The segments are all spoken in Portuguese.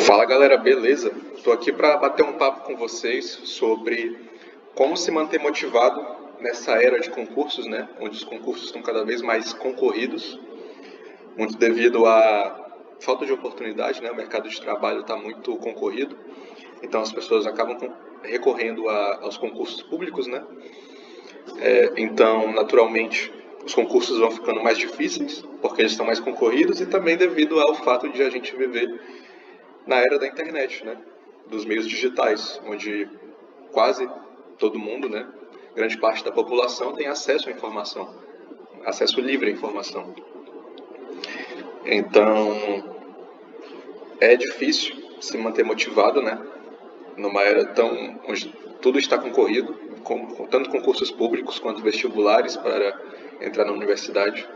Fala galera, beleza? Estou aqui para bater um papo com vocês sobre como se manter motivado nessa era de concursos, né? Onde os concursos estão cada vez mais concorridos, muito devido à falta de oportunidade, né? O mercado de trabalho está muito concorrido, então as pessoas acabam recorrendo aos concursos públicos, né? Então, naturalmente, os concursos vão ficando mais difíceis, porque eles estão mais concorridos, e também devido ao fato de a gente viver na era da internet, né? Dos meios digitais, onde quase todo mundo, né? Grande parte da população tem acesso à informação, acesso livre à informação. Então, é difícil se manter motivado, né? Numa era tão onde tudo está concorrido, tanto concursos públicos quanto vestibulares para entrar na universidade.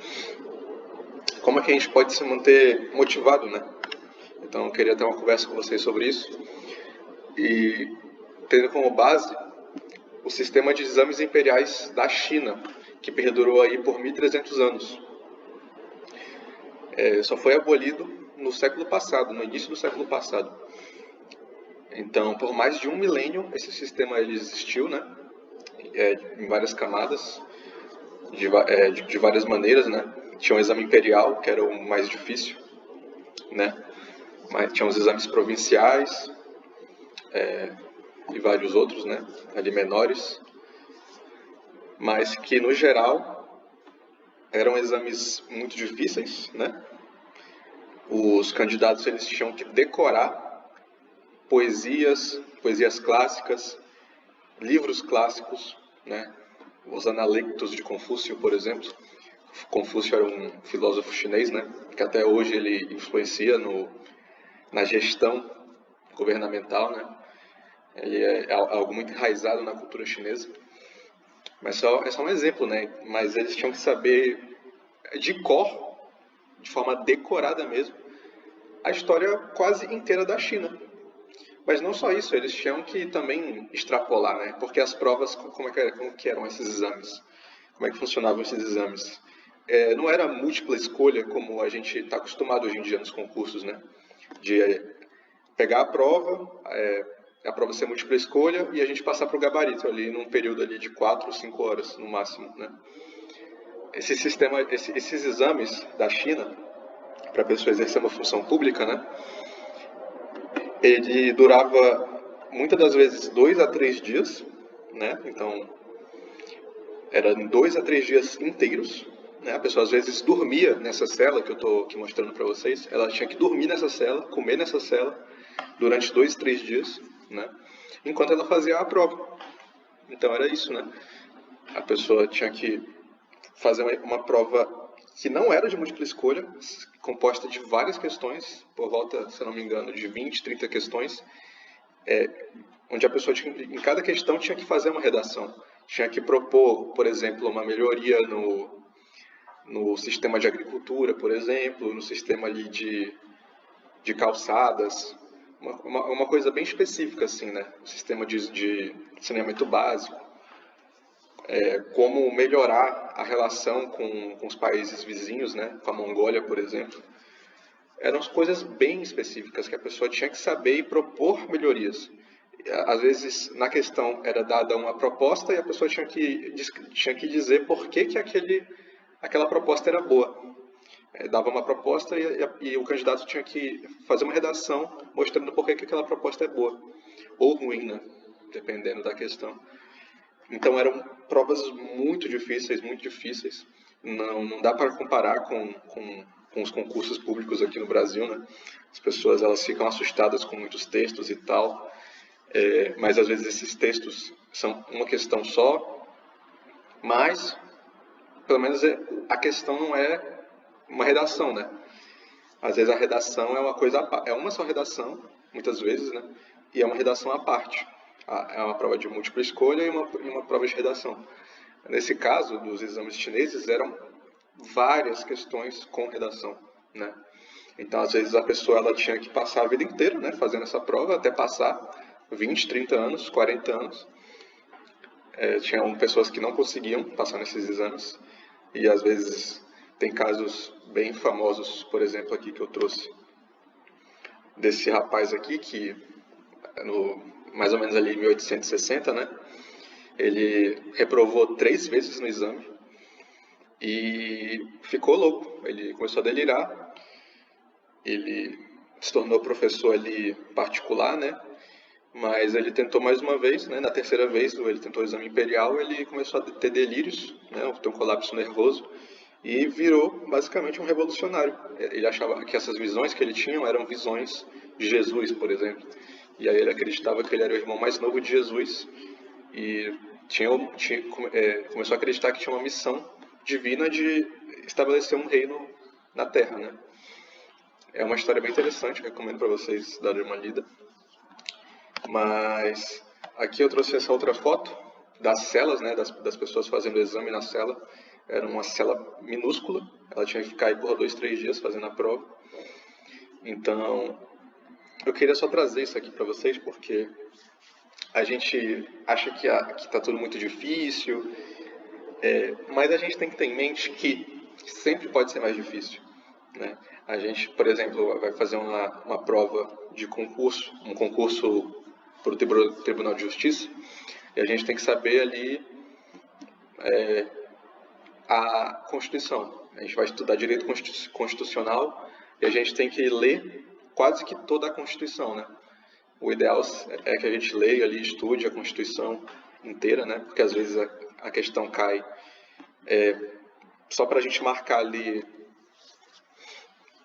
Como é que a gente pode se manter motivado, né? Então, eu queria ter uma conversa com vocês sobre isso. E tendo como base o sistema de exames imperiais da China, que perdurou aí por 1.300 anos. Só foi abolido no século passado, no início do século passado. Então, por mais de um milênio, esse sistema ele existiu, né? Em várias camadas, de várias maneiras, né? Tinha o exame imperial, que era o mais difícil, né? Mas tinha os exames provinciais e vários outros, né? Ali menores, mas que no geral eram exames muito difíceis, né? Os candidatos eles tinham que decorar poesias clássicas, livros clássicos, né? Os Analectos de Confúcio, por exemplo. Confúcio era um filósofo chinês, né? Que até hoje ele influencia na gestão governamental, né? Ele é algo muito enraizado na cultura chinesa. Mas é só um exemplo, né? Mas eles tinham que saber de cor, de forma decorada mesmo, a história quase inteira da China. Mas não só isso, eles tinham que também extrapolar, né? Porque as provas, como que eram esses exames? Como é que funcionavam esses exames? Não era múltipla escolha como a gente está acostumado hoje em dia nos concursos, né? De pegar a prova ser múltipla escolha e a gente passar para o gabarito ali num período ali de 4 ou 5 horas no máximo, né? Esses exames da China, para a pessoa exercer uma função pública, né? Ele durava muitas das vezes 2 a 3 dias, né? Então, eram 2 a 3 dias inteiros, né? A pessoa às vezes dormia nessa cela que eu estou aqui mostrando para vocês. Ela tinha que dormir nessa cela, comer nessa cela, durante 2, 3 dias, né? Enquanto ela fazia a prova. Então era isso, né? A pessoa tinha que fazer uma prova que não era de múltipla escolha, composta de várias questões, por volta, se eu não me engano, de 20, 30 questões, onde a pessoa, em cada questão, tinha que fazer uma redação. Tinha que propor, por exemplo, uma melhoria no sistema de agricultura, por exemplo, no sistema ali de calçadas, uma coisa bem específica, assim, né? O sistema de saneamento básico. Como melhorar a relação com os países vizinhos, né? Com a Mongólia, por exemplo. Eram coisas bem específicas que a pessoa tinha que saber e propor melhorias. Às vezes, na questão, era dada uma proposta e a pessoa tinha que dizer por que aquela proposta era boa. Dava uma proposta e o candidato tinha que fazer uma redação mostrando por que aquela proposta é boa. Ou ruim, né? Dependendo da questão. Então eram provas muito difíceis, muito difíceis. Não dá para comparar com os concursos públicos aqui no Brasil, né? As pessoas elas ficam assustadas com muitos textos e tal, mas às vezes esses textos são uma questão só, mas pelo menos a questão não é uma redação, né? Às vezes a redação é uma só redação, muitas vezes, né? E é uma redação à parte. É uma prova de múltipla escolha e uma prova de redação. Nesse caso, dos exames chineses, eram várias questões com redação, né? Então, às vezes, a pessoa ela tinha que passar a vida inteira, né, fazendo essa prova, até passar 20, 30 anos, 40 anos. Tinham pessoas que não conseguiam passar nesses exames. E, às vezes, tem casos bem famosos, por exemplo, aqui que eu trouxe, desse rapaz aqui, que mais ou menos ali em 1860, né? Ele reprovou 3 vezes no exame e ficou louco. Ele começou a delirar. Ele se tornou professor ali particular, né? Mas ele tentou mais uma vez, né? Na terceira vez, ele tentou o exame imperial, ele começou a ter delírios, né? Ter um colapso nervoso e virou basicamente um revolucionário. Ele achava que essas visões que ele tinha eram visões de Jesus, por exemplo. E aí ele acreditava que ele era o irmão mais novo de Jesus e começou a acreditar que tinha uma missão divina de estabelecer um reino na Terra, né? É uma história bem interessante, recomendo para vocês darem uma lida. Mas aqui eu trouxe essa outra foto das celas, né, das pessoas fazendo o exame na cela. Era uma cela minúscula, ela tinha que ficar aí por 2, 3 dias fazendo a prova. Então, eu queria só trazer isso aqui para vocês, porque a gente acha que está tudo muito difícil, mas a gente tem que ter em mente que sempre pode ser mais difícil, né? A gente, por exemplo, vai fazer uma prova de concurso, um concurso para o Tribunal de Justiça, e a gente tem que saber ali a Constituição. A gente vai estudar direito constitucional e a gente tem que ler quase que toda a Constituição, né? O ideal é que a gente leia ali, estude a Constituição inteira, né? Porque às vezes a questão cai só para a gente marcar ali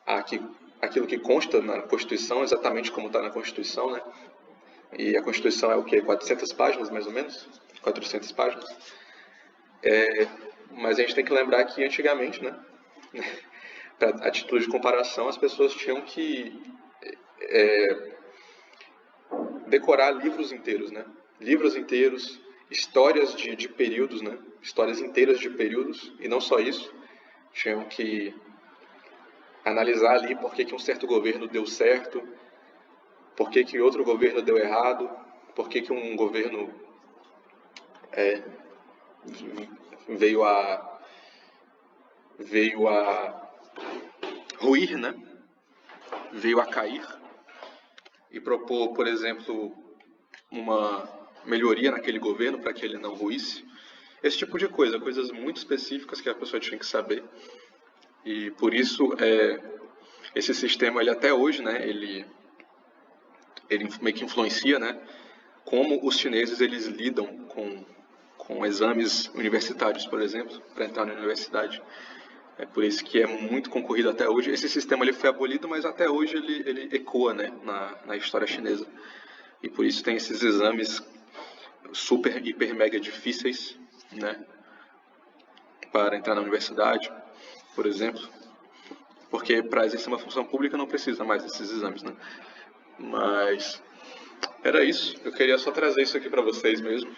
aquilo que consta na Constituição, exatamente como está na Constituição, né? E a Constituição é o quê? 400 páginas, mais ou menos? 400 páginas. Mas a gente tem que lembrar que antigamente, né? Para atitude de comparação, as pessoas tinham que decorar livros inteiros, né? Livros inteiros, histórias de períodos, né? Histórias inteiras de períodos, e não só isso. Tinham que analisar ali por que um certo governo deu certo, por que outro governo deu errado, por que um governo veio a ruir, né? Veio a cair, e propor, por exemplo, uma melhoria naquele governo para que ele não ruísse. Esse tipo de coisa, coisas muito específicas que a pessoa tinha que saber. E por isso, esse sistema, ele até hoje, né, ele meio que influencia, né, como os chineses eles lidam com exames universitários, por exemplo, para entrar na universidade. É por isso que é muito concorrido até hoje. Esse sistema ele foi abolido, mas até hoje ele ecoa, né, na história chinesa. E por isso tem esses exames super, hiper, mega difíceis, né, para entrar na universidade, por exemplo. Porque para exercer uma função pública não precisa mais desses exames, né? Mas era isso. Eu queria só trazer isso aqui para vocês mesmo,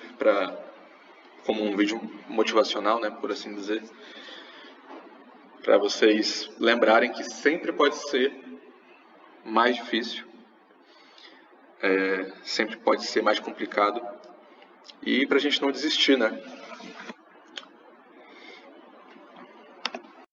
como um vídeo motivacional, né, por assim dizer, para vocês lembrarem que sempre pode ser mais difícil, sempre pode ser mais complicado, e para a gente não desistir, né?